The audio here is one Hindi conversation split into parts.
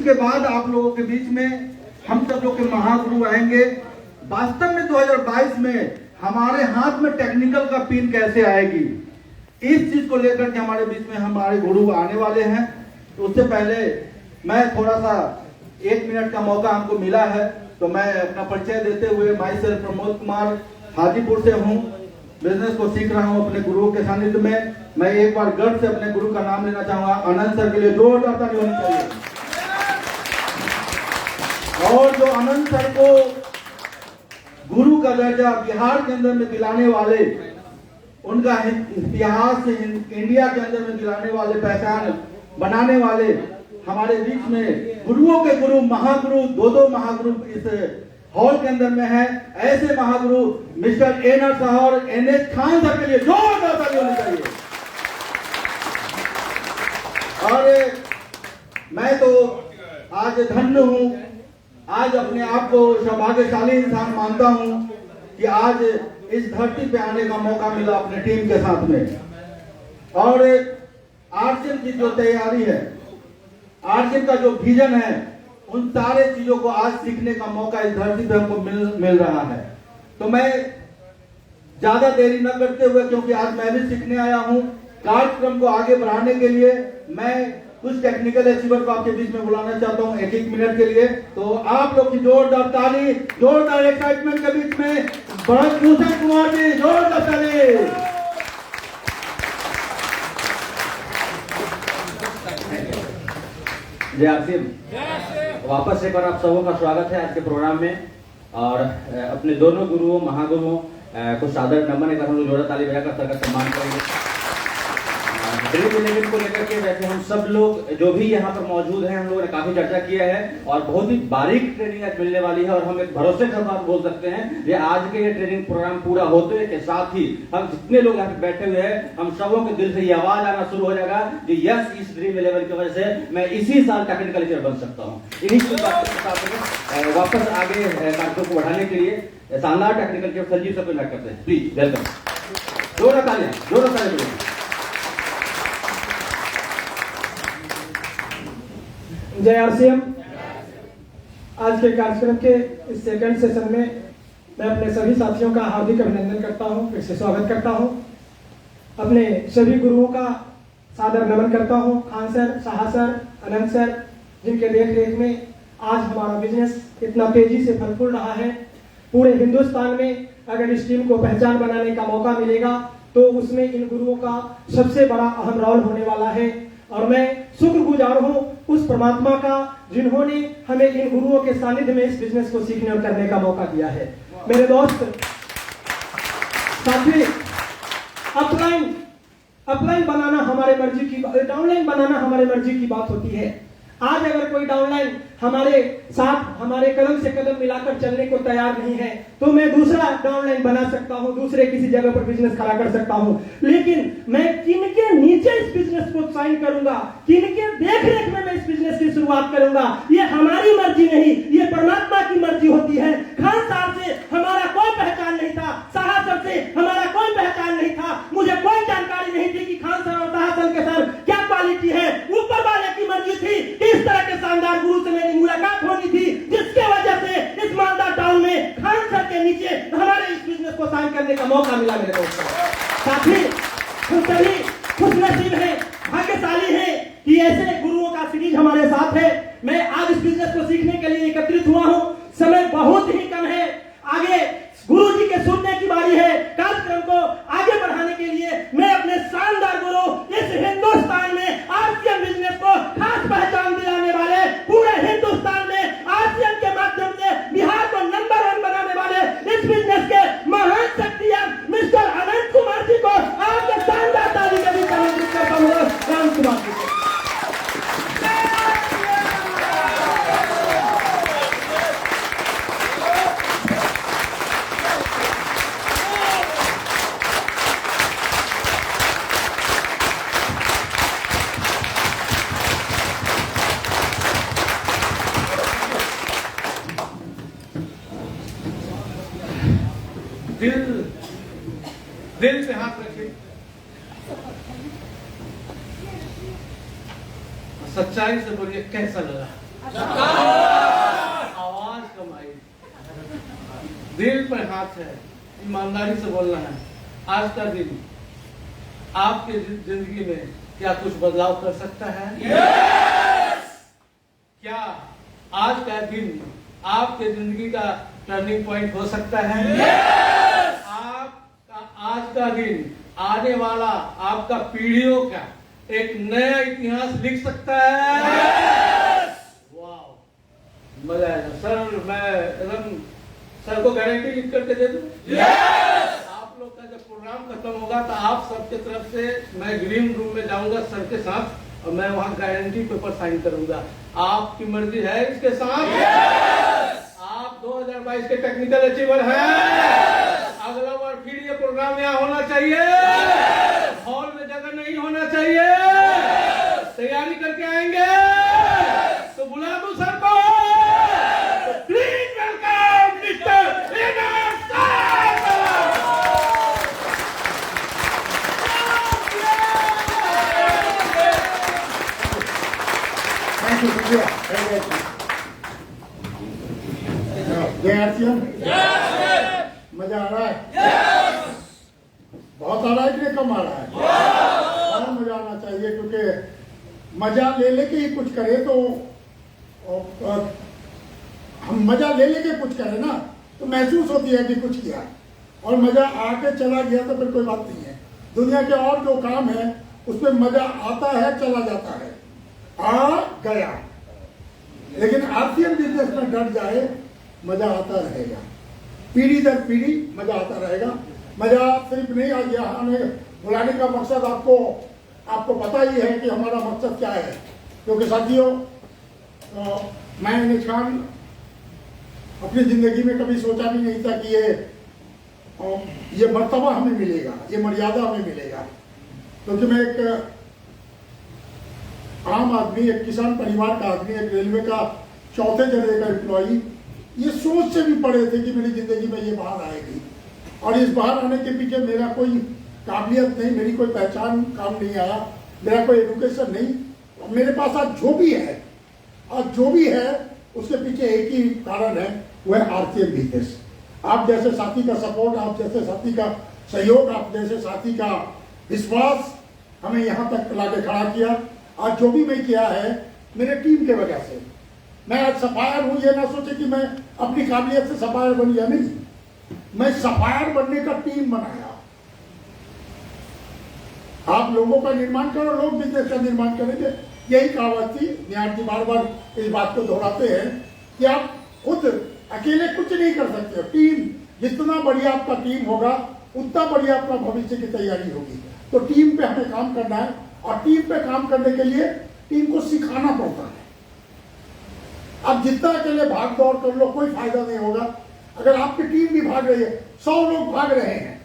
उसके बाद आप लोगों के बीच में हम सब लोग के महागुरु आएंगे। वास्तव में 2022 में हमारे हाथ में टेक्निकल का पिन कैसे आएगी, इस चीज को लेकर के हमारे बीच में हमारे गुरु आने वाले हैं। तो उससे पहले मैं थोड़ा सा 1 मिनट का मौका हमको मिला है, तो मैं अपना परिचय देते हुए, माई सेल्फ प्रमोद कुमार, हाजीपुर से हूँ, बिजनेस को सीख रहा हूँ अपने गुरुओं के सानिध्य में। मैं एक बार गर्व से अपने गुरु का नाम लेना चाहूंगा। आनंद सर के लिए जोरदार ताली होनी चाहिए। और जो आनंद सर को गुरु का दर्जा बिहार के अंदर में दिलाने वाले, उनका इतिहास इंडिया के अंदर में दिलाने वाले, पहचान बनाने वाले हमारे बीच में गुरुओं के गुरु, महागुरु, दो महागुरु इस हॉल के अंदर में है। ऐसे महागुरु मिस्टर एनआर साहब और एनएच खान साहब के लिए जोरदार ताली होनी चाहिए। और मैं तो आज धन्य हूं, आज अपने आप को सौभाग्यशाली इंसान मानता हूं कि आज इस धरती पे आने का मौका मिला अपने टीम के साथ में। और आरसीएम की जो तैयारी है, आरसीएम का जो विजन है, उन सारे चीजों को आज सीखने का मौका इस धरती पे हमको मिल रहा है। तो मैं ज्यादा देरी न करते हुए, क्योंकि आज मैं भी सीखने आया हूं, कार्यक्रम को आगे बढ़ाने के लिए मैं कुछ टेक्निकल एक्सपर्ट को आपके बीच में बुलाना चाहता हूं 1-1 मिनट के लिए। तो आप लोग की जोरदार ताली, जोरदार एक्साइटमेंट के बीच में भूषण कुमार जी, जोरदार ताली। जय आसिम। वापस एक बार आप सबों का स्वागत है आज के प्रोग्राम में। और अपने दोनों गुरुओं, महागुरुओं को सादर नमन एक बार हम लोग जोरदार ताली बजाकर सर का सम्मान करेंगे। ड्रीम 11 को लेकर के वैसे हम सब लोग जो भी यहाँ पर मौजूद हैं, हम लोगों ने काफी चर्चा किया है और बहुत ही बारीक ट्रेनिंग आज मिलने वाली है। और हम एक भरोसे के साथ बोल सकते हैं ये आज के ये ट्रेनिंग प्रोग्राम पूरा होते के साथ ही हम जितने लोग यहाँ पे बैठे हुए हैं, हम सबों के दिल से ये आवाज आना शुरू हो जाएगा कि यस, इस ड्रीम 11 की वजह से मैं इसी साल टेक्निकल टीचर बन सकता हूँ। इन्हीं कुछ बातों के साथ वापस आगे कार्यक्रम को बढ़ाने के लिए शानदार टेक्निकल टीचर संजीव सर को इन्वाइट करते हैं। Please welcome. जोरदार तालियां, जोरदार तालियां। जय आरसीएम। आज के कार्यक्रम के इस सेकंड सेशन में मैं अपने सभी साथियों का हार्दिक अभिनंदन करता हूं, फिर से स्वागत करता हूं। अपने सभी गुरुओं का सादर नमन करता हूं, खान सर, शाह सर, अनंत सर, जिनके देख रेख में आज हमारा बिजनेस इतना तेजी से फल फूल रहा है। पूरे हिंदुस्तान में अगर इस टीम को पहचान बनाने का मौका मिलेगा तो उसमें इन गुरुओं का सबसे बड़ा अहम रोल होने वाला है। और मैं शुक्रगुजार हूं उस परमात्मा का जिन्होंने हमें इन गुरुओं के सानिध्य में इस बिजनेस को सीखने और करने का मौका दिया है। मेरे दोस्त साथी, अपलाइन बनाना हमारे मर्जी की, डाउनलाइन बनाना हमारे मर्जी की बात होती है। आज अगर कोई डाउनलाइन हमारे साथ, हमारे कदम से कदम मिलाकर चलने को तैयार नहीं है तो मैं दूसरा डाउनलाइन बना सकता हूं, दूसरे किसी जगह पर बिजनेस खड़ा कर सकता हूं। लेकिन मैं किनके नीचे इस बिजनेस को साइन करूंगा, किनके देख रेख में मैं इस बिजनेस की शुरुआत करूंगा, ये हमारी मर्जी नहीं, ये परमात्मा की मर्जी होती है। खान साहब से हमारा कोई पहचान नहीं था, शाह सर से हमारा कोई पहचान नहीं था, मुझे कोई जानकारी नहीं थी कि खान सर और शाह सर के साथ क्या क्वालिटी है। ऊपर वाले की मर्जी थी, इस तरह के शानदार गुरु से मेरी मुलाकात होनी थी, जिसके वजह से इस मालदा टाउन में खान सर के नीचे हमारे इस बिजनेस को साइन करने का मौका मिला। मेरे दोस्तों, साथी, हम सभी खुशनसीब हैं, भाग्यशाली हैं कि ऐसे गुरुओं का सीरीज हमारे साथ है। मैं आज इस बिजनेस को सीखने के लिए एकत्रित हुआ हूं। समय बहुत ही कम है, आगे गुरु जी के सुनने की बारी है। कार्यक्रम को आगे बढ़ाने के लिए मैं अपने शानदार गुरु, इस हिंदुस्तान में आरसीएम बिजनेस को खास पहचान दिलाने वाले, पूरे हिंदुस्तान में आरसीएम के माध्यम से बिहार को नंबर 1 बनाने वाले इस बिजनेस के महान शख्सियत मिस्टर अनंत कुमार जी को आपके शानदार ताली के बीच आमंत्रित करता हूं। राम कुमार जी को दिल पे हाथ रखिए, सच्चाई से बोलिए कैसा लगा। आवाज कमाई, दिल पर हाथ है, ईमानदारी से बोलना है। आज का दिन आपके जिंदगी में क्या कुछ बदलाव कर सकता है? क्या आज का दिन आपके जिंदगी का टर्निंग पॉइंट हो सकता है? आज का दिन आने वाला आपका पीढ़ियों का एक नया इतिहास लिख सकता है। वाह, मजा आएगा सर। मैं एकदम सर को गारंटी लिख करके दे दूं। आप लोग का जब प्रोग्राम खत्म होगा तो आप सबके तरफ से मैं ग्रीन रूम में जाऊंगा सर के साथ, और मैं वहां गारंटी पेपर साइन करूंगा। आपकी मर्जी है इसके साथ? आप 2022 के टेक्निकल अचीवर हैं। अगला बार फिर ये प्रोग्राम यहाँ होना चाहिए, हॉल में जगह नहीं होना चाहिए। तैयारी करके आएंगे तो बुला दो सर को। Please welcome mister thank you, शुक्रिया। जय आरसीएम। मजा आ रहा है? बहुत आ रहा है कि नहीं कम आ रहा है? और मजा आना चाहिए, क्योंकि मजा ले लेके ही कुछ करे तो हम मजा ले लेके कुछ करें ना तो महसूस होती है कि कुछ किया, और मजा आके चला गया तो फिर कोई बात नहीं है। दुनिया के और जो काम है उसमें मजा आता है, चला जाता है, आ गया। लेकिन आरसीएम बिजनेस में डट जाए, मजा आता रहेगा, पीढ़ी दर पीढ़ी मजा आता रहेगा। मजा सिर्फ नहीं आ गया, हमें बुलाने का मकसद आपको पता ही है कि हमारा मकसद क्या है। क्योंकि साथियों, मैं अनिश खान अपनी जिंदगी में कभी सोचा भी नहीं था कि ये मर्तबा हमें मिलेगा, ये मर्यादा हमें मिलेगा। क्योंकि मैं एक आम आदमी, एक किसान परिवार का आदमी, एक रेलवे का चौथे दर्जे का एम्प्लॉई, ये सोच से भी पड़े थे कि मेरी जिंदगी में ये बाहर आएगी। और इस बाहर आने के पीछे मेरा कोई काबिलियत नहीं, मेरी कोई पहचान काम नहीं आया, मेरा कोई एजुकेशन नहीं। और मेरे पास आज जो भी है उसके पीछे एक ही कारण है, वो है आरसीएम बिजनेस। आप जैसे साथी का सपोर्ट, आप जैसे साथी का सहयोग, आप जैसे साथी का विश्वास हमें यहाँ तक लाके खड़ा किया। आज जो भी मैं किया है मेरे टीम के वजह से। मैं आज सफायर हूं, ये ना सोचे कि मैं अपनी काबिलियत से सफायर बन गया, नहीं, मैं सफायर बनने का टीम बनाया। आप लोगों का निर्माण करो, लोग बिजनेस का निर्माण करेंगे, यही कहावत थी। निहार जी बार बार इस बात को दोहराते हैं कि आप खुद अकेले कुछ नहीं कर सकते हो। टीम, जितना बढ़िया आपका टीम होगा उतना बढ़िया आपका भविष्य की तैयारी होगी। तो टीम पे हमें काम करना है, और टीम पे काम करने के लिए टीम को सिखाना पड़ता है। आप जितना अकेले भाग दौड़ कर लो, कोई फायदा नहीं होगा। अगर आपकी टीम भी भाग रही है, 100 लोग भाग रहे हैं,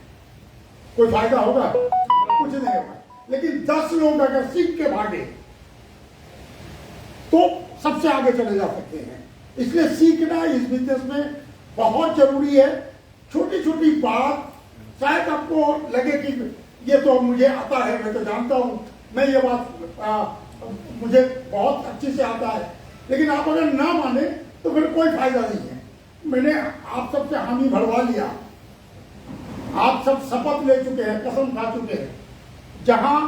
कोई फायदा होगा? कुछ नहीं होगा। लेकिन 10 लोग अगर सीख के भागे तो सबसे आगे चले जा सकते हैं। इसलिए सीखना इस बिजनेस में बहुत जरूरी है। छोटी छोटी बात शायद आपको लगे कि ये तो मुझे आता है, मैं तो जानता हूं, मैं ये बात मुझे बहुत अच्छी से आता है, लेकिन आप अगर ना माने तो फिर कोई फायदा नहीं है। मैंने आप सबसे हामी भरवा लिया, आप सब शपथ ले चुके हैं, कसम खा चुके हैं। जहां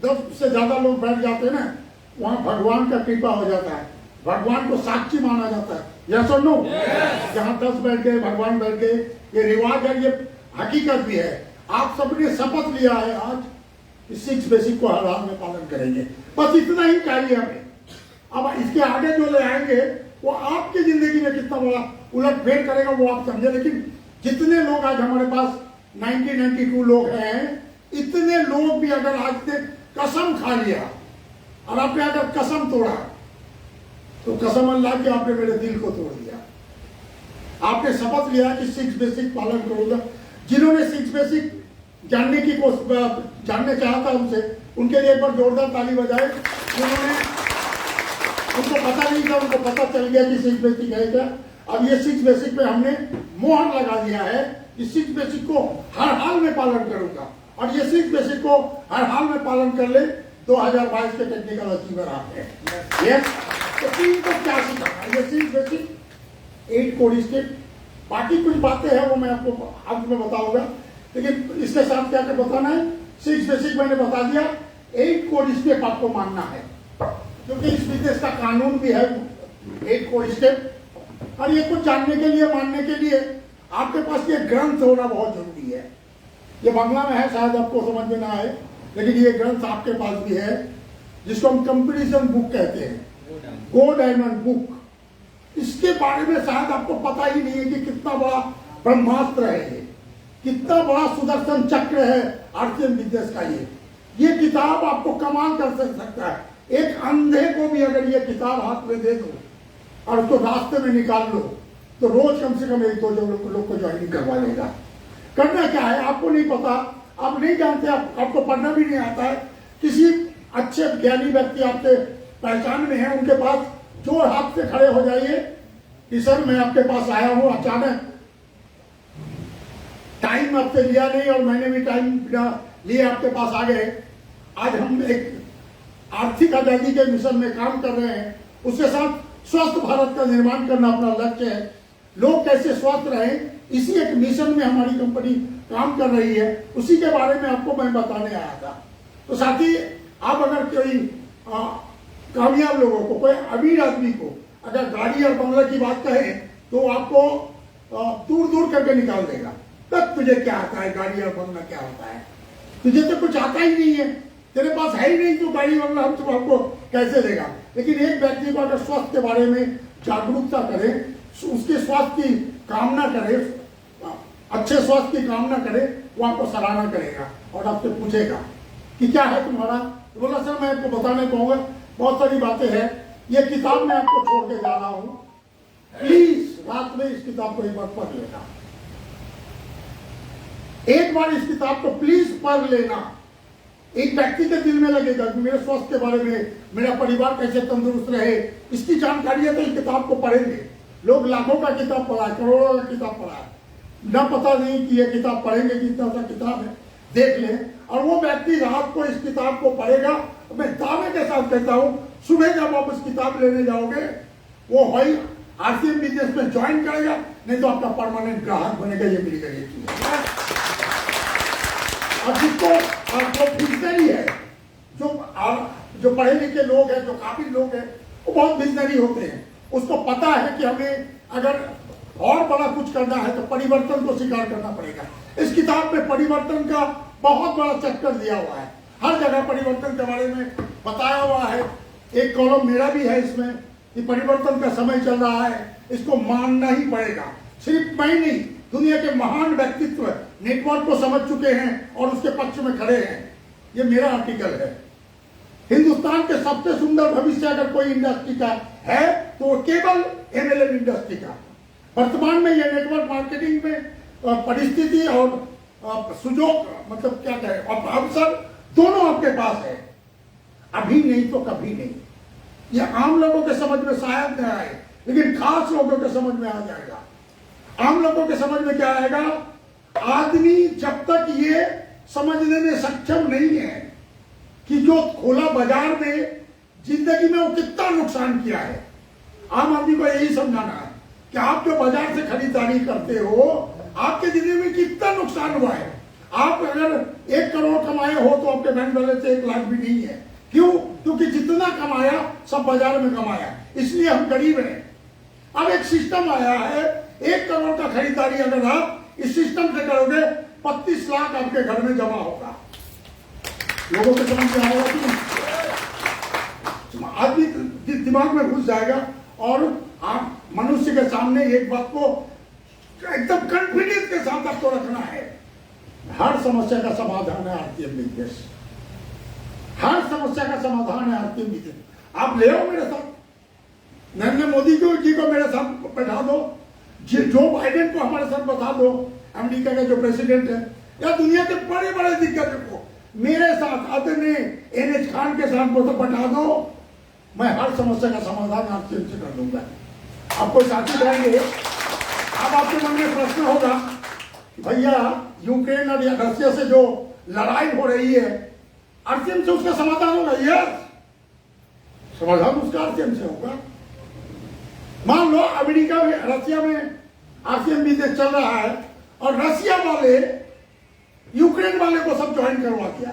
10 से ज्यादा लोग बैठ जाते हैं ना, वहां भगवान का कृपा हो जाता है, भगवान को साक्षी माना जाता है। यस और नो? जहां 10 बैठ गए, भगवान बैठ गए, ये रिवाज है, ये हकीकत भी है। आप सबने शपथ लिया है आज कि 6 बेसिक को हर हाल में पालन करेंगे। बस इतना ही चाहिए हमें। अब इसके आगे जो ले आएंगे वो आपकी जिंदगी में कितना बड़ा उलटफेर करेगा वो आप समझे। लेकिन जितने लोग आज हमारे पास 1992 लोग हैं, इतने लोग भी अगर आज से कसम खा लिया और आपने अगर कसम तोड़ा तो कसम अल्लाह की आपने मेरे दिल को तोड़ दिया। आपने शपथ लिया कि 6 बेसिक पालन करूंगा। जिन्होंने 6 बेसिक जानने की जानने चाहा था उनसे, उनके लिए एक बार जोरदार ताली बजाए। उनको पता नहीं था, उनको पता चल गया कि 6 बेसिक है क्या। अब ये 6 बेसिक पे हमने मोहर लगा दिया है कि 6 बेसिक को हर हाल में पालन करूंगा, और ये 6 बेसिक को हर हाल में पालन कर ले 2022 के टेक्निकल अचीवर आप हैं। यस। तो टीम को क्या सिखाना, ये चीज बेसिक 8 कोर स्टेप। बाकी कुछ बातें हैं वो मैं आपको अंत में बताऊंगा, लेकिन इसके साथ क्या क्या बताना है, 6 बेसिक मैंने बता दिया, 8 कोर स्टेप आपको मानना है, क्योंकि इस बिजनेस का कानून भी है 8 कोर स्टेप। और ये कुछ जानने के लिए, मानने के लिए आपके पास ये ग्रंथ होना बहुत जरूरी है। ये बांग्ला में है, शायद आपको समझ में ना आए, लेकिन ये ग्रंथ आपके पास भी है, जिसको हम कंपटीशन बुक कहते हैं, गो डायमंड बुक। इसके बारे में शायद आपको पता ही नहीं है कि कितना बड़ा ब्रह्मास्त्र है ये, कितना बड़ा सुदर्शन चक्र है आरसीएम बिजनेस का। ये किताब आपको कमाल कर सकता है। एक अंधे को भी अगर ये किताब हाथ में दे दो और उसको रास्ते में निकाल लो, तो रोज कम से कम 1-2 लोग को ज्वाइनिंग करवा लेगा। करना क्या है आपको नहीं पता, आप नहीं जानते, आपको पढ़ना भी नहीं आता है। किसी अच्छे ज्ञानी व्यक्ति आपके पहचान में है, उनके पास जोर हाथ से खड़े हो जाइए कि सर मैं आपके पास आया हूं, अचानक टाइम आपसे लिया नहीं और मैंने भी टाइम लिए आपके पास आ गए। आज हम एक आर्थिक आजादी के मिशन में काम कर रहे हैं, उसके साथ स्वस्थ भारत का निर्माण करना अपना लक्ष्य है। लोग कैसे स्वस्थ रहें, इसी एक मिशन में हमारी कंपनी काम कर रही है, उसी के बारे में आपको मैं बताने आया था। तो साथ ही आप अगर कोई कामयाब लोगों को, कोई अमीर आदमी को अगर गाड़ी और बंगला की बात कहे तो आपको दूर दूर करके निकाल देगा। तब तुझे क्या आता है, गाड़ी और बंगला क्या होता है, तुझे तो कुछ आता ही नहीं है, तेरे पास है ही नहीं, तो गाड़ी बंगला हम तुम आपको कैसे देगा। लेकिन एक व्यक्ति को अगर स्वास्थ्य के बारे में जागरूकता करे, उसके स्वास्थ्य की कामना करे, अच्छे स्वास्थ्य की कामना करे, वो आपको सराहना करेगा और आपसे पूछेगा कि क्या है तुम्हारा। तो बोला सर मैं आपको बताने कहूँगा, बहुत सारी बातें हैं, ये किताब मैं आपको छोड़ के जा रहा हूँ, प्लीज रात में इस किताब को एक बार पढ़ लेना, एक बार इस किताब को प्लीज पढ़ लेना। एक व्यक्ति के दिल में लगेगा कि मेरे स्वास्थ्य के बारे में, मेरा परिवार कैसे तंदुरुस्त रहे, इसकी जानकारी है तो इस किताब को पढ़ेंगे। लोग लाखों का किताब पढ़ा है, करोड़ों का किताब पढ़ा है, ना पता नहीं कि ये किताब पढ़ेंगे कि इतना सा किताब है, देख ले। और वो व्यक्ति रात को इस किताब को पढ़ेगा, मैं दावे के साथ कहता हूं, सुबह जब आप इस किताब लेने जाओगे, वो भाई आरसीएम बिजनेस में ज्वाइन करेगा, नहीं तो आपका परमानेंट ग्राहक बनेगा। ये मेरी गारंटी है। और जिसको जो बिजनरी है, जो पढ़े लिखे लोग हैं, जो काबिल लोग हैं, वो बहुत बिजनरी होते हैं, उसको पता है कि हमें अगर और बड़ा कुछ करना है तो परिवर्तन को स्वीकार करना पड़ेगा। इस किताब में परिवर्तन का बहुत बड़ा चैप्टर दिया हुआ है, हर जगह परिवर्तन के बारे में बताया हुआ है। एक कॉलम मेरा भी है इसमें कि परिवर्तन का समय चल रहा है, इसको मानना ही पड़ेगा। सिर्फ मैं नहीं, दुनिया के महान व्यक्तित्व नेटवर्क को समझ चुके हैं और उसके पक्ष में खड़े हैं। ये मेरा आर्टिकल है। हिंदुस्तान के सबसे सुंदर भविष्य अगर कोई इंडस्ट्री का है तो वो केवल एमएलएम इंडस्ट्री का। वर्तमान में ये नेटवर्क मार्केटिंग में परिस्थिति और सुजोग, मतलब क्या कहें, अवसर दोनों आपके पास है। अभी नहीं तो कभी नहीं। ये आम लोगों के समझ में शायद न आए, लेकिन खास लोगों के समझ में आ जाएगा। आम लोगों के समझ में क्या आएगा, आदमी जब तक ये समझने में सक्षम नहीं है कि जो खुला बाजार में जिंदगी में वो कितना नुकसान किया है, आम आदमी को यही समझाना है कि आप जो बाजार से खरीदारी करते हो, आपके जिंदगी में कितना नुकसान हुआ है। आप अगर 1 करोड़ कमाए हो तो आपके बैंक बैलेंस से 1 लाख भी नहीं है। क्यों? क्योंकि जितना कमाया सब बाजार में कमाया, इसलिए हम गरीब हैं। अब एक सिस्टम आया है, 1 करोड़ का खरीदारी अगर आप इस सिस्टम से करोगे, 25 लाख आपके घर में जमा होगा। लोगों को समझ में आएगा कि आदमी दिमाग में घुस जाएगा और आप मनुष्य के सामने एक बात को एकदम कॉन्फिडेंस के साथ आपको रखना है। हर समस्या का समाधान है आरसीएम बिजनेस, हर समस्या का समाधान है आरसीएम बिजनेस। आप ले आओ मेरे साथ, नरेंद्र मोदी जी को मेरे साथ बैठा दो, जो बाइडेन को हमारे साथ बैठा दो, अमेरिका का जो प्रेसिडेंट है, या दुनिया के बड़े बड़े दिग्गजों को मेरे साथ, आदरणीय एनएच खान के साथ बैठा दो, मैं हर समस्या का समाधान आपसे कर दूंगा। आपको साथी रहेंगे। अब आपके मन में प्रश्न होगा भैया यूक्रेन और रशिया से जो लड़ाई हो रही है, आरसीएम से उसका समाधान होगा? यस, समाधान उसका आरसीएम से होगा। मान लो अमेरिका में, रसिया में आरसीएम बिजनेस चल रहा है और रसिया वाले यूक्रेन वाले को सब ज्वाइन करवा दिया,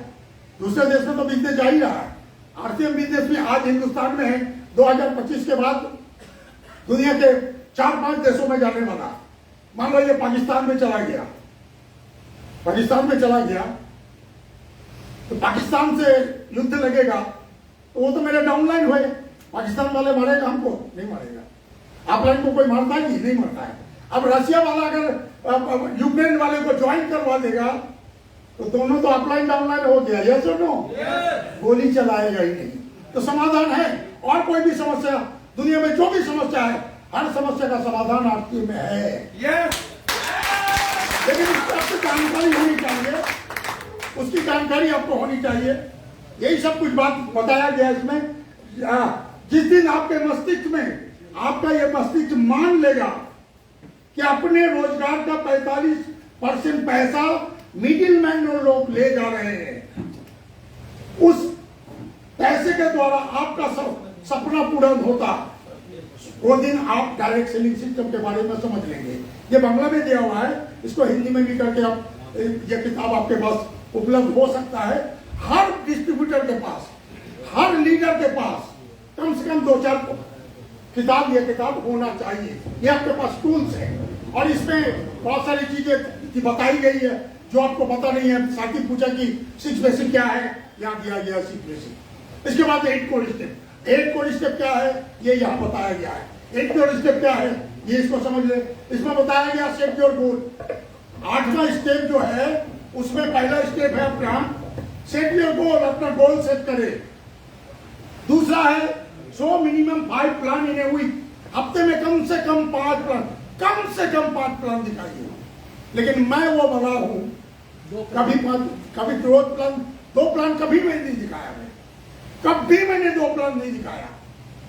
दूसरे देश में तो बिजनेस जा ही रहा है। आरसीएम बिजनेस में आज हिंदुस्तान में है, 2025 के बाद दुनिया के 4-5 देशों में जाने वाला। मान लो ये पाकिस्तान में चला गया, पाकिस्तान में चला गया तो पाकिस्तान से युद्ध लगेगा तो वो तो मेरे डाउनलाइन हुए, पाकिस्तान वाले मारेगा हमको? नहीं मारेगा। अपलाइन को कोई मारता है कि नहीं मारता है। अब रशिया वाला अगर यूक्रेन वाले को ज्वाइन करवा देगा तो दोनों तो अपलाइन डाउनलाइन हो गया, यस और नो? गोली चलाएगा ही नहीं। तो समाधान है। और कोई भी समस्या दुनिया में जो भी समस्या है, हर समस्या का समाधान आरसीएम में है। लेकिन उसकी आपको जानकारी होनी चाहिए, उसकी जानकारी आपको होनी चाहिए। यही सब कुछ बात बताया गया इसमें। जिस दिन आपके मस्तिष्क में, आपका ये मस्तिष्क मान लेगा कि अपने रोजगार का 45% पैसा मिडिल मैन लोग ले जा रहे हैं, उस पैसे के द्वारा आपका सपना पूरा होता, वो दिन आप डायरेक्ट सेलिंग सिस्टम के बारे में समझ लेंगे। ये बांग्ला में दिया हुआ है, इसको हिंदी में भी करके आप, ये किताब आपके पास उपलब्ध हो सकता है। हर डिस्ट्रीब्यूटर के पास, हर लीडर के पास कम से कम 2-4 किताब, ये किताब होना चाहिए। ये आपके पास टूल्स है और इसमें बहुत सारी चीजें बताई गई है जो आपको पता नहीं है। साथी पूछा कि 6 बेसिक क्या है, यहाँ दिया गया 6 बेसिक। इसके बाद 8 कोर स्टेप, 8 कोर स्टेप क्या है ये यहाँ बताया गया है। 8 कोर स्टेप क्या है ये इसको समझ ले। इसमें बताया गया सेट योर गोल। 8वां स्टेप जो है उसमें पहला स्टेप है अपना सेट योर गोल, अपना गोल सेट करे। दूसरा है so minimum 5 plan in a week, हफ्ते में कम से कम 5 प्लान, कम से कम 5 प्लान दिखाइए। लेकिन मैं वो बना हूं, कभी 2 प्लान कभी मैंने नहीं दिखाया। मैं कभी मैंने 2 प्लान नहीं दिखाया।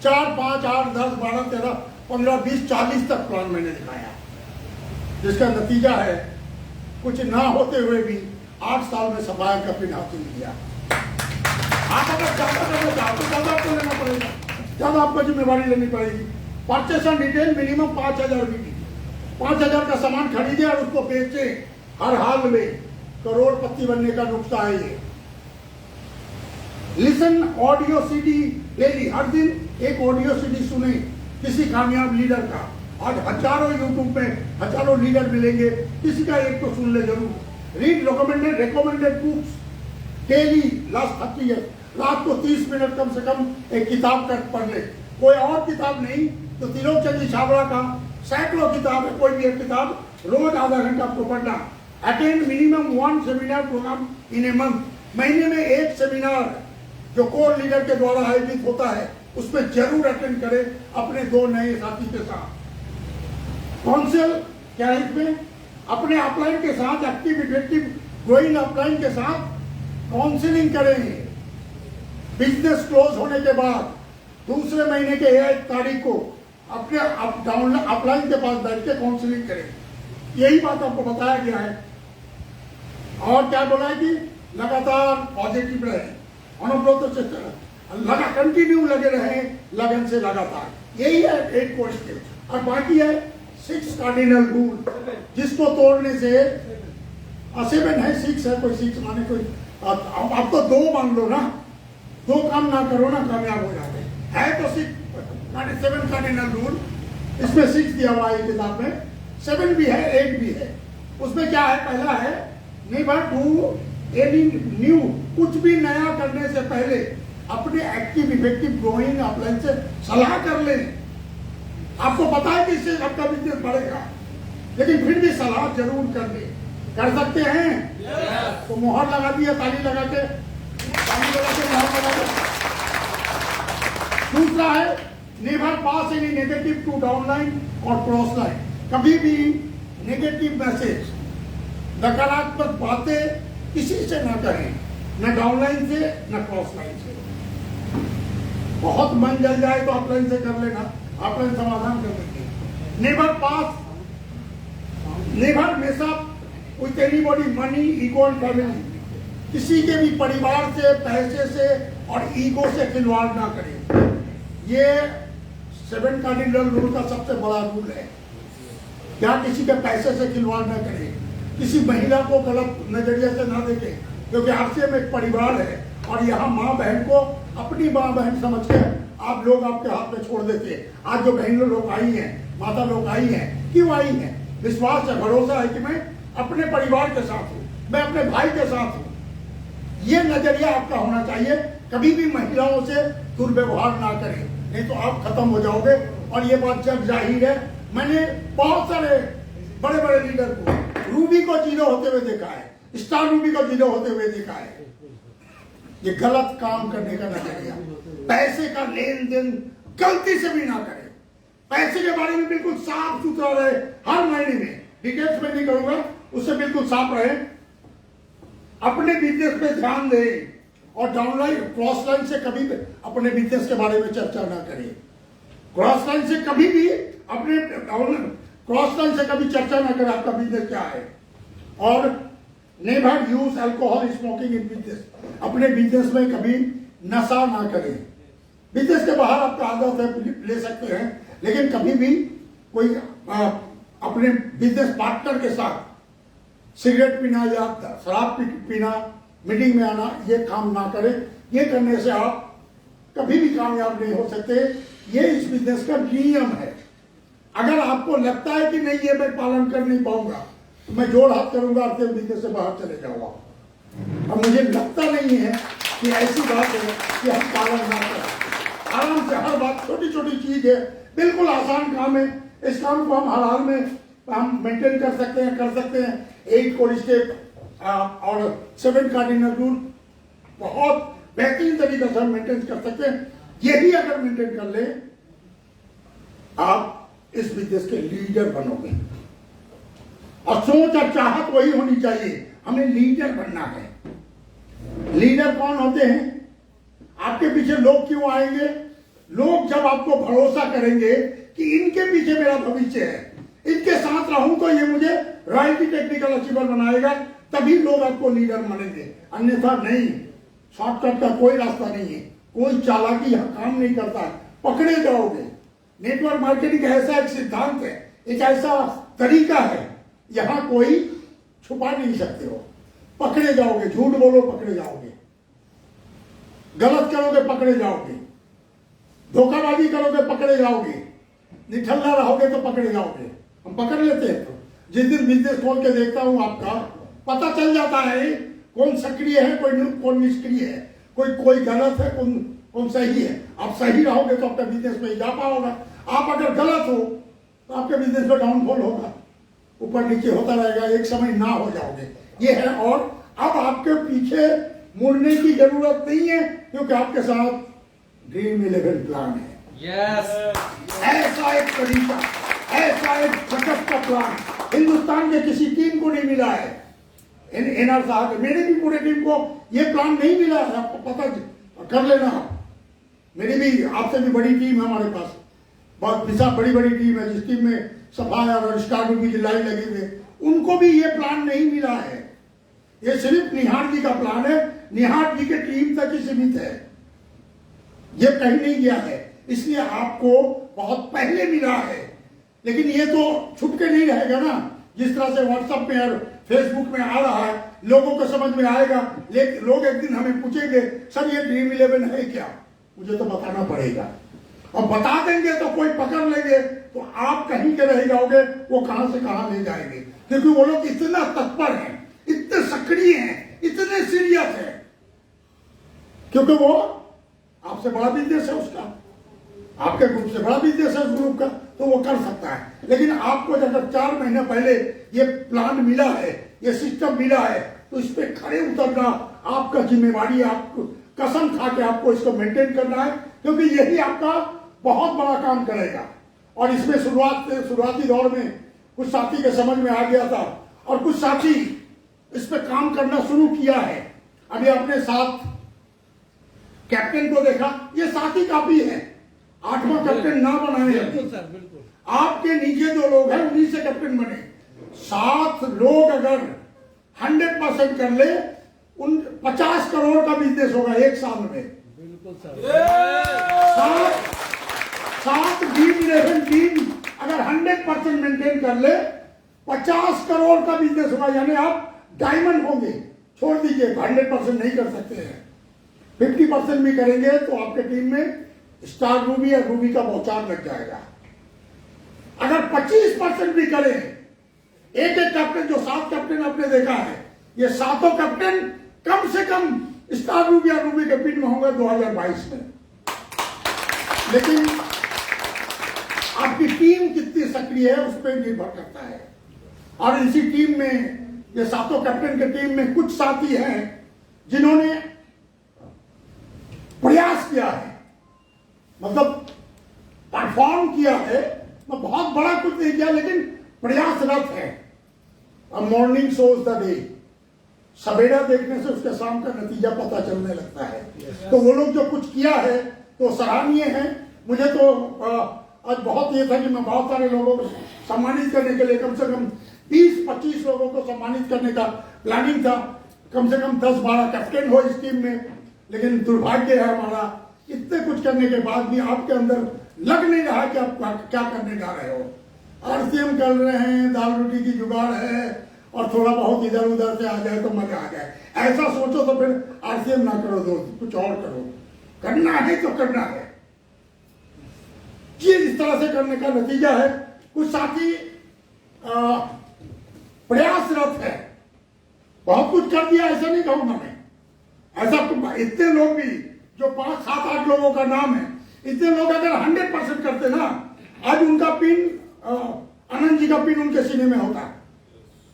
4, 5, 8, 10, 12, 13, 15, 20, 40 तक प्लान मैंने दिखाया, जिसका नतीजा है कुछ ना होते हुए भी 8 साल में सफायर का पिन हासिल किया। आप अगर ज्यादा आपको लेना पड़ेगा, ज्यादा आपको जिम्मेवारी लेनी पड़ेगी। परचेस एंड डिटेल मिनिमम 5,000 भी, 5,000 का सामान खरीदे और उसको बेचे। हर हाल में करोड़पति बनने का नुस्खा है ये। लिसन ऑडियो सीडी डेली, हर दिन एक ऑडियो सीडी सुने किसी कामयाब लीडर का। आज हजारों यूट्यूब में हजारों लीडर मिलेंगे, किसी का एक तो सुन ले जरूर। Read recommended books daily last 30 year, रात को 30 मिनट कम से कम एक किताब का पढ़ ले। कोई और किताब नहीं तो त्रिलोक चंद्र छाबड़ा का सैकड़ों किताब है, कोई भी एक किताब रोज आधा घंटा आपको पढ़ना। Attend minimum 1 seminar programme in a month, महीने में 1 सेमिनार जो कोर लीडर के द्वारा आयोजित होता है उसमें जरूर अटेंड करें अपने 2 नए साथी के साथ। काउंसिल क्या है इसमें, अपने अपलाइन के साथ एक्टिव इफेक्टिव ग्रोइंग अपलाइन के साथ काउंसिलिंग करें। बिजनेस क्लोज होने के बाद दूसरे महीने के 1 तारीख को अपने अपलाइन के पास बैठ के काउंसिलिंग करें। यही बात आपको बताया गया है। और क्या बोला है कि लगातार पॉजिटिव रहे, अनुभव लगा कंटिन्यू लगे रहे लगन से लगातार। यही है 8 कोर स्टेप। और बाकी है 6 कार्डिनल रूल, जिसको तोड़ने से 7 है, 6 है, कोई 6 माने कोई अब तो 2 मान लो ना, 2 काम ना करो ना कामयाब हो जाते है। तो 7 कार्डिनल रूल, इसमें 6 दिया हुआ है किताब में, 7 भी है 8 भी है। उसमें क्या है, पहला है नेवर डू एनी न्यू, कुछ भी नया करने से पहले अपने एक्टिव इफेक्टिव ग्रोइंग अपलाइन से सलाह कर लें। आपको पता है कि इससे आपका बिजनेस बढ़ेगा, लेकिन फिर भी सलाह जरूर कर ले। कर सकते हैं तो मोहर लगा दिया, ताली लगा के मोहर लगा के। दूसरा है never pass any negative to downline और क्रॉस लाइन, कभी भी नेगेटिव मैसेज, नकारात्मक बातें किसी से ना करें, न डाउनलाइन से न क्रॉस लाइन से। बहुत मन जल जाए तो अपलाइन से कर लेना, अपलाइन समाधान कर देंगे। Never mess up with anybody money ego and family, किसी के भी परिवार से, पैसे से और ईगो से खिलवाड़ ना करें। ये 7 कार्डिनल रूल का सबसे बड़ा रूल है। क्या किसी के पैसे से खिलवाड़ न करें, किसी महिला को गलत नजरिए से ना देखें, क्योंकि आरसीएम एक परिवार है और यहाँ माँ बहन को अपनी माँ बहन समझ के आप लोग आपके हाथ में छोड़ देते हैं। आज जो बहनों लोग आई हैं, माता लोग आई हैं, क्यों आई हैं? विश्वास है, भरोसा है कि मैं अपने परिवार के साथ हूँ, मैं अपने भाई के साथ हूँ। ये नजरिया आपका होना चाहिए। कभी भी महिलाओं से दुर्व्यवहार ना करें, नहीं तो आप खत्म हो जाओगे। और ये बात जग जाहिर है, मैंने बहुत सारे बड़े बड़े लीडर को, रूबी को जीरो होते हुए देखा है, स्टार रूबी को जीरो होते हुए देखा है। ये गलत काम करने का नजरिया, पैसे का लेन देन गलती से भी ना करें। पैसे के बारे में बिल्कुल साफ सुथरा रहे, हर महीने में, डिटेल्स में नहीं करूंगा, उससे बिल्कुल साफ रहे। अपने बिजनेस पे ध्यान दें और डाउनलाइन क्रॉस लाइन से कभी भी अपने बिजनेस के बारे में चर्चा ना करें। क्रॉस लाइन से कभी भी अपने क्रॉस लाइन से कभी चर्चा ना करें आपका बिजनेस क्या है। और never use alcohol smoking in business, अपने बिजनेस में कभी नशा ना करें। बिजनेस के बाहर आपका आदत है, ले सकते हैं, लेकिन कभी भी कोई अपने बिजनेस पार्टनर के साथ सिगरेट पीना या शराब पीना, मीटिंग में आना, ये काम ना करें। ये करने से आप कभी भी कामयाब नहीं हो सकते। ये इस बिजनेस का नियम है। अगर आपको लगता है कि नहीं ये मैं पालन कर नहीं पाऊंगा, तो मैं जोड़ हाथ करूंगा, आपके बिजनेस से बाहर चले जाऊंगा। अब मुझे लगता नहीं है कि ऐसी बात है कि हम पालन ना करें। आराम से हर बात, छोटी छोटी चीज है, बिल्कुल आसान काम है। इस काम को हम हर हाल में हम मेंटेन कर सकते हैं। 8 कोड स्टेप और 7 कार्डिनल रूल बहुत बेहतरीन तरीके से हम मेंटेन कर सकते हैं। ये भी अगर मेंटेन कर ले, आप इस बिजनेस के लीडर बनोगे। और सोच और चाहत वही होनी चाहिए, हमें लीडर बनना है। लीडर कौन होते हैं? आपके पीछे लोग क्यों आएंगे? लोग जब आपको भरोसा करेंगे कि इनके पीछे मेरा भविष्य है, इनके साथ रहूं तो ये मुझे रॉयल्टी टेक्निकल अचीवर बनाएगा, तभी लोग आपको लीडर मानेंगे। अन्यथा नहीं। शॉर्टकट का कोई रास्ता नहीं है, कोई चालाकी यहां काम नहीं करता है, पकड़े जाओगे। नेटवर्क मार्केटिंग ऐसा एक सिद्धांत है, एक ऐसा तरीका है, यहां कोई छुपा नहीं सकते हो। पकड़े जाओगे, झूठ बोलो पकड़े जाओगे, गलत करोगे पकड़े जाओगे, धोखाबाजी करोगे पकड़े जाओगे, निठल्ला रहोगे तो पकड़े जाओगे। हम पकड़ लेते हैं। तो जिस दिन बिजनेस खोल के देखता हूं आपका, पता चल जाता है कौन सक्रिय है, कौन निष्क्रिय है, कोई गलत है, कौन सही है। आप सही रहोगे तो आपका बिजनेस में इजाफा होगा। आप अगर गलत हो तो आपके बिजनेस में डाउनफॉल होगा, ऊपर नीचे होता रहेगा, एक समय ना हो जाओगे। ये है। और अब आपके पीछे मुड़ने की जरूरत नहीं है, क्योंकि आपके साथ ड्रीम 11 प्लान है। ऐसा एक तरीका, ऐसा एक गजब का प्लान हिंदुस्तान के किसी टीम को नहीं मिला है। एनआर साहब, मेरे भी पूरे टीम को ये प्लान नहीं मिला है। आपको पता कर लेना। मेरी भी, आपसे भी बड़ी टीम है हमारे पास, बहुत विशाल बड़ी टीम है, जिस टीम में सफाया और स्टार की लाइन लगे हुए, उनको भी ये प्लान नहीं मिला है। ये सिर्फ निहार जी का प्लान है, निहार जी की टीम तक ही सीमित है, ये कहीं नहीं गया है। इसलिए आपको बहुत पहले मिला है। लेकिन ये तो छुप के नहीं रहेगा ना, जिस तरह से व्हाट्सएप में और फेसबुक में आ रहा है, लोगों को समझ में आएगा। लेकिन लोग एक दिन हमें पूछेंगे, सर ये ड्रीम 11 है क्या? मुझे तो बताना पड़ेगा। और बता देंगे तो कोई पकड़ लेंगे तो आप कहीं के रह जाओगे, वो कहां से कहां ले जाएंगे। क्योंकि वो लोग इतना तत्पर हैं, इतने सक्रिय हैं, इतने सीरियस हैं, क्योंकि वो आपसे बड़ा बिजनेस है उसका, आपके ग्रुप से बड़ा बिजनेस है उस ग्रुप का, तो वो कर सकता है। लेकिन आपको जब 4 महीने पहले ये प्लान मिला है, ये सिस्टम मिला है, तो इस पे खड़े उतरना आपका जिम्मेवारी है। आपको कसम खा के आपको इसको मेंटेन करना है, क्योंकि यही आपका बहुत बड़ा काम करेगा। और इसमें शुरुआती दौर में कुछ साथी के समझ में आ गया था, और कुछ साथी इस पे काम करना शुरू किया है। अभी अपने साथ कैप्टन को देखा, ये साथी काफी है, 8वां कैप्टन ना बनाए। बिल्कुल सर, बिल्कुल। आपके नीचे जो लोग हैं उन्हीं से कैप्टन बने। 7 लोग अगर 100% कर ले, उन 50 करोड़ का बिजनेस होगा 1 साल में। बिल्कुल सर। 7 ड्रीम 11 टीम अगर 100% मेंटेन कर ले 50 करोड़ का बिजनेस होगा, यानी आप डायमंड होंगे। छोड़ दीजिए 100% नहीं कर सकते हैं, 50% भी करेंगे तो आपके टीम में स्टार रूबी या रूबी का बौछार लग जाएगा। अगर 25% भी करें, एक एक कैप्टन, जो 7 कैप्टन आपने देखा है, ये 7 कैप्टन कम से कम स्टार रूबी या रूबी के पिन में होंगे 2022 में। लेकिन आपकी टीम कितनी सक्रिय है उस पर निर्भर करता है। और इसी टीम में, ये 7 कैप्टन के टीम में कुछ साथी हैं जिन्होंने प्रयास किया है, मतलब परफॉर्म किया है, बहुत बड़ा कुछ नहीं किया लेकिन प्रयासरत है। मॉर्निंग शोज द डे, सवेरा देखने से उसके शाम का नतीजा पता चलने लगता है। तो वो लोग जो कुछ किया है तो सराहनीय है। मुझे तो आज बहुत ये था कि मैं बहुत सारे लोगों को सम्मानित करने के लिए कम से कम 20-25 लोगों को सम्मानित करने का प्लानिंग था, कम से कम 10-12 कैप्टन हो इस टीम में। लेकिन दुर्भाग्य है हमारा, इतने कुछ करने के बाद भी आपके अंदर लग नहीं रहा कि आप क्या करने जा रहे हो। आरसीएम कर रहे हैं, दाल रोटी की जुगाड़ है और थोड़ा बहुत इधर उधर से आ जाए तो मजा आ जाए, ऐसा सोचो तो फिर आरसीएम ना करो दोस्त, कुछ और करो। करना है तो करना है, ये इस तरह से करने का नतीजा है। कुछ साथी प्रयासरत है, बहुत कुछ कर दिया ऐसा नहीं कहूंगा मैं, ऐसा इतने लोग भी जो 5-7-8 लोगों का नाम है, इतने लोग अगर 100% करते ना, आज उनका पिन, आनंद जी का पिन उनके सीने में होता है।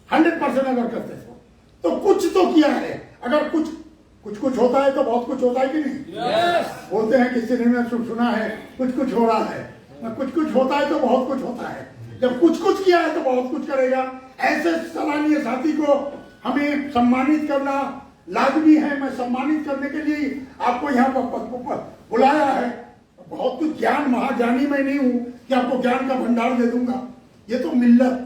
100% अगर करते तो कुछ तो किया है। अगर कुछ होता है तो बहुत कुछ होता है कि नहीं? बोलते हैं किसी ने सुना है कुछ हो रहा है, कुछ होता है तो बहुत कुछ होता है। जब कुछ किया है तो बहुत कुछ करेगा। ऐसे सराहनीय साथी को हमें सम्मानित करना लाजमी है। मैं सम्मानित करने के लिए आपको यहाँ पर बुलाया है। बहुत कुछ ज्ञान महाज्ञानी मैं नहीं हूं कि आपको ज्ञान का भंडार दे दूंगा। ये तो मिल्लत,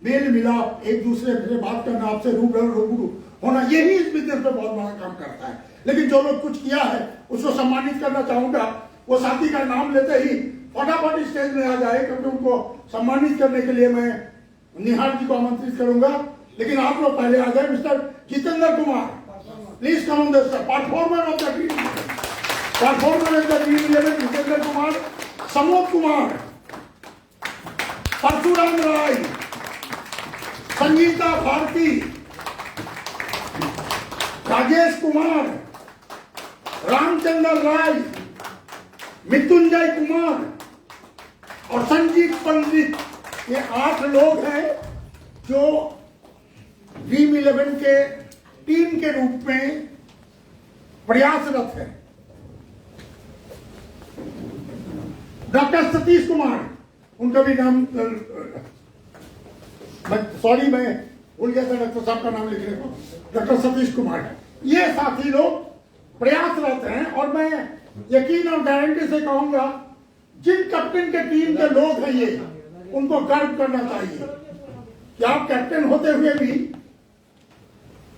मेल मिलाप, एक दूसरे से बात करना, आपसे रूबरू होना, यही इस बिजनेस में बहुत बड़ा काम करता है। लेकिन जो लोग कुछ किया है उसको सम्मानित करना चाहूंगा। वो साथी का नाम लेते ही फटाफट स्टेज में आ जाए, क्योंकि उनको सम्मानित करने के लिए मैं निहार जी को आमंत्रित करूंगा। लेकिन आप लोग पहले आ जाए। Mister Jitendra Kumar, please come on the stage, performer of the team, performer of the team 11, Jitendra Kumar, Samod Kumar, Parshuram Rai, Sangeeta Bharti, Rajesh Kumar, Ramchandra Rai, Mrityunjay Kumar और संजीव पंडित। ये 8 लोग हैं जो ड्रीम 11 के टीम के रूप में प्रयासरत है। डॉक्टर सतीश कुमार, उनका भी नाम, सॉरी मैं भूल गया था डॉक्टर साहब का नाम लिखने को, डॉक्टर सतीश कुमार। ये साथी लोग प्रयासरत हैं और मैं यकीन और गारंटी से कहूंगा, जिन कैप्टन के टीम के लोग हैं ये, उनको गर्व करना चाहिए कि आप कैप्टन होते हुए भी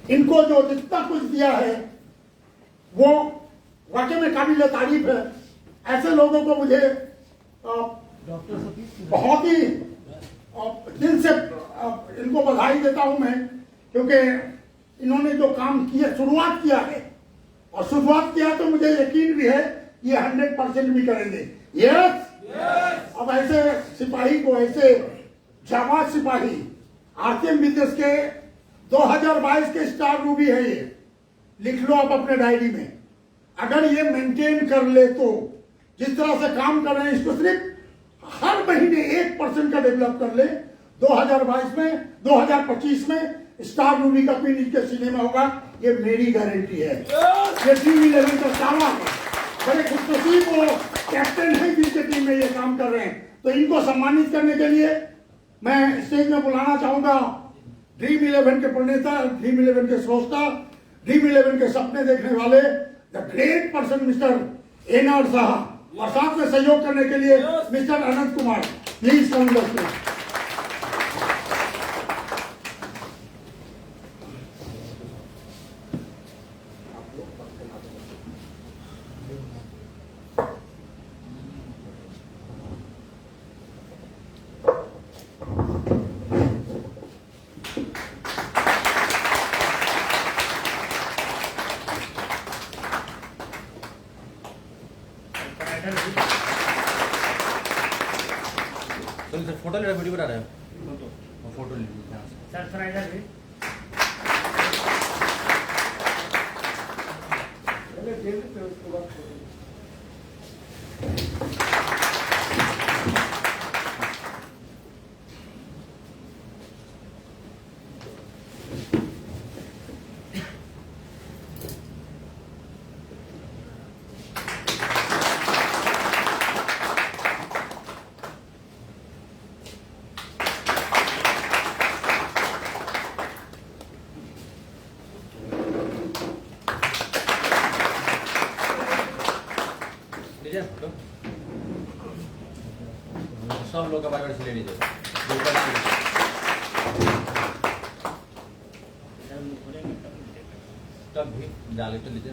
इनको जो जितना कुछ दिया है वो वाकई में काबिल तारीफ है। ऐसे लोगों को मुझे बहुत ही दिल से इनको बधाई देता हूं मैं, क्योंकि इन्होंने जो काम किया, शुरुआत किया है, और शुरुआत किया तो मुझे यकीन भी है ये 100% भी करेंगे। यस। अब ऐसे सिपाही को, ऐसे जाबाज सिपाही, आरसीएम बिजनेस के 2022 के स्टार रूबी है ये, लिख लो आप अपने डायरी में। अगर ये मेंटेन कर ले तो, जिस तरह से काम कर रहे हैं, इसको सिर्फ हर महीने 1% का डेवलप कर ले, 2022 में, 2025 में स्टार रूबी का पिन इनके सीने में होगा, ये मेरी गारंटी है। ये टीम 11 का दावा है। बड़े खुशनसीब वो कैप्टन है जिनके टीम में ये काम कर रहे हैं। तो इनको सम्मानित करने के लिए मैं स्टेज में बुलाना चाहूंगा ड्रीम 11 के प्रणेता, ड्रीम 11 के स्रोता, ड्रीम 11 के सपने देखने वाले the great person mister NR साहब, और साथ में सहयोग करने के लिए mister Anant Kumar. Please come दोस्तों। तो फोटो ले रहे, वीडियो बना रहे हैं, फोटो ले लीजिए। सर थोड़ा इधर भी। लीजिए फोटो, सब लोग का बार से ले लीजिए। तब भी डाले तो लीजिए।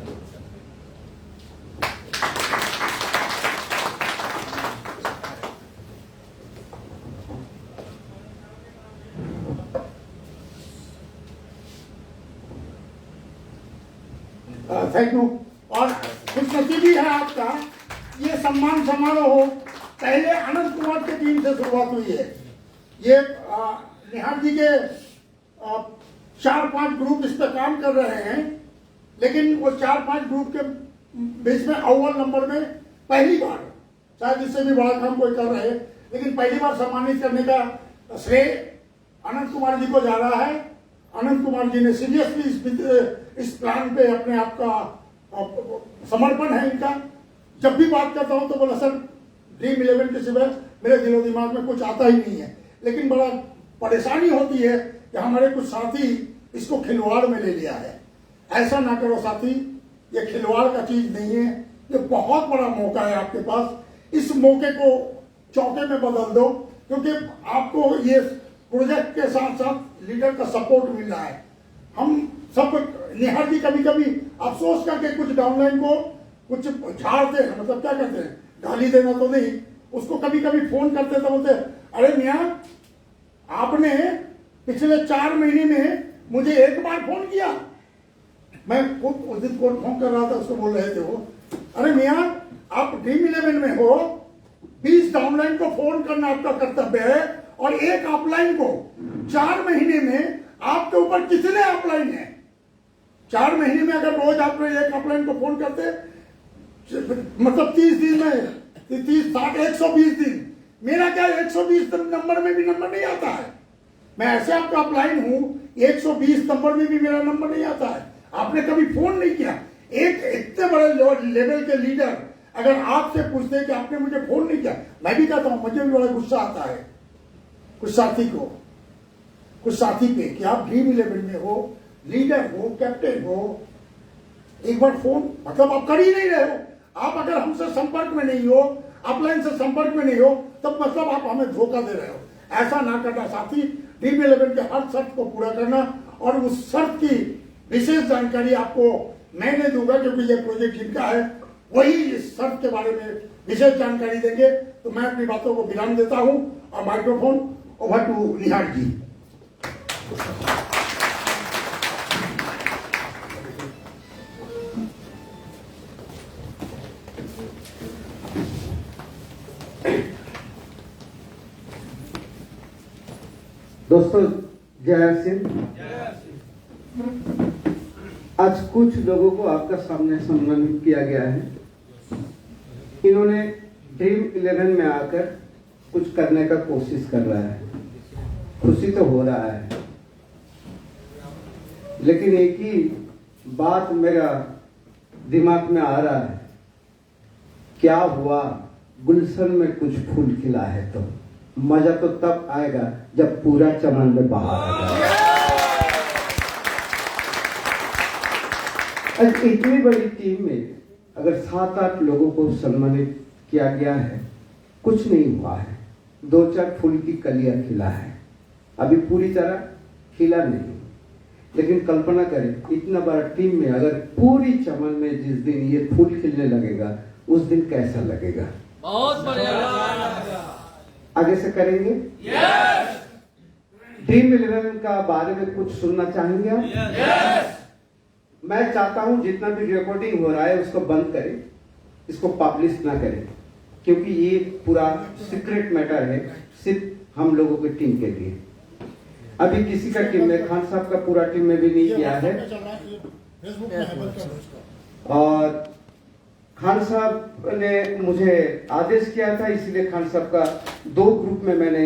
Thank you. और खुशनसीबी है आपका, ये सम्मान समारोह पहले अनंत कुमार की टीम से शुरुआत हुई है। ये निहार जी के 4-5 ग्रुप इस पर काम कर रहे हैं, लेकिन वो 4-5 ग्रुप के बीच में अव्वल नंबर में पहली बार, शायद इससे भी बड़ा काम कोई कर रहे हैं, लेकिन पहली बार सम्मानित करने का श्रेय अनंत कुमार जी को जा रहा है। अनंत कुमार जी ने सीरियसली इस प्लान पे अपने आप का समर्पण है इनका। जब भी बात करता हूं तो बोला सर ड्रीम 11 के सिवाय मेरे दिलो दिमाग में कुछ आता ही नहीं है, लेकिन बड़ा परेशानी होती है कि हमारे कुछ साथी इसको खिलवाड़ में ले लिया है। ऐसा ना करो साथी, ये खिलवाड़ का चीज नहीं है, ये बहुत बड़ा मौका है आपके पास। इस मौके को चौके में बदल दो, क्योंकि आपको ये प्रोजेक्ट के साथ साथ लीडर का सपोर्ट मिल रहा है। हम सब निहार जी कभी कभी अफसोस करके कुछ डाउनलाइन को कुछ झाड़ते हैं, मतलब क्या कहते हैं, गाली देना तो नहीं, उसको कभी कभी फोन करते तो बोलते अरे मियाँ आपने पिछले 4 महीने में मुझे एक बार फोन किया। मैं खुद उस दिन फोन कर रहा था, उसको बोल रहे थे वो, अरे मियाँ आप ड्रीम 11 में हो, 20 डाउनलाइन को फोन करना आपका कर्तव्य है, और एक अपलाइन को 4 महीने में आपके ऊपर कितने अपलाइन है? 4 महीने में अगर रोज आप एक अपलाइन को फोन करते, मतलब 30 दिन में 30, 60, 120 दिन, मेरा क्या 120 नंबर में भी नंबर नहीं आता है। मैं ऐसे आपका अपलाइन हूं, 120 नंबर में भी मेरा नंबर नहीं आता है। आपने कभी फोन नहीं किया। एक इतने बड़े लेवल के लीडर अगर आपसे पूछते कि आपने मुझे फोन नहीं किया, मैं भी कहता हूं मुझे भी बड़ा गुस्सा आता है कुछ साथी पे कि आप ड्रीम 11 में हो, लीडर हो, कैप्टन हो, एक बार फोन, मतलब आप कर ही नहीं रहे हो। आप अगर हमसे संपर्क में नहीं हो, अपलाइन से संपर्क में नहीं हो, तब मतलब आप हमें धोखा दे रहे हो। ऐसा ना करना साथी। ड्रीम 11 के हर शर्त को पूरा करना, और उस शर्त की विशेष जानकारी आपको मैं नहीं दूंगा, क्योंकि ये प्रोजेक्ट जिनका है वही इस शर्त के बारे में विशेष जानकारी देंगे। तो मैं अपनी बातों को विराम देता हूं और माइक्रोफोन ओवर टू निहार जी। दोस्तों जय सिंह। आज कुछ लोगों को आपका सामने सम्मानित किया गया है। इन्होंने ड्रीम 11 में आकर कुछ करने का कोशिश कर रहा है, खुशी तो हो रहा है, लेकिन एक ही बात मेरा दिमाग में आ रहा है, क्या हुआ गुलशन में कुछ फूल खिला है तो मजा तो तब आएगा जब पूरा चमन में बाहर आ जाएगा। आज इतनी बड़ी टीम में अगर 7-8 लोगों को सम्मानित किया गया है, कुछ नहीं हुआ है, 2-4 फूल की कलियां खिला है, अभी पूरी तरह खिला नहीं। लेकिन कल्पना करें इतना बड़ा टीम में अगर पूरी चमन में जिस दिन ये फूल खिलने लगेगा, उस दिन कैसा लगेगा? बहुत बढ़िया। आगे से करेंगे। ड्रीम 11 का बारे में कुछ सुनना चाहेंगे आप? मैं चाहता हूं जितना भी रिकॉर्डिंग हो रहा है उसको बंद करें, इसको पब्लिश ना करें। क्योंकि ये पूरा सीक्रेट मैटर है, सिर्फ हम लोगों की टीम के लिए। अभी किसी का टीम में, खान साहब का पूरा टीम में भी नहीं किया है। फेसबुक में है, बंद करो इसको। और खान साहब ने मुझे आदेश किया था, इसलिए खान साहब का 2 ग्रुप में मैंने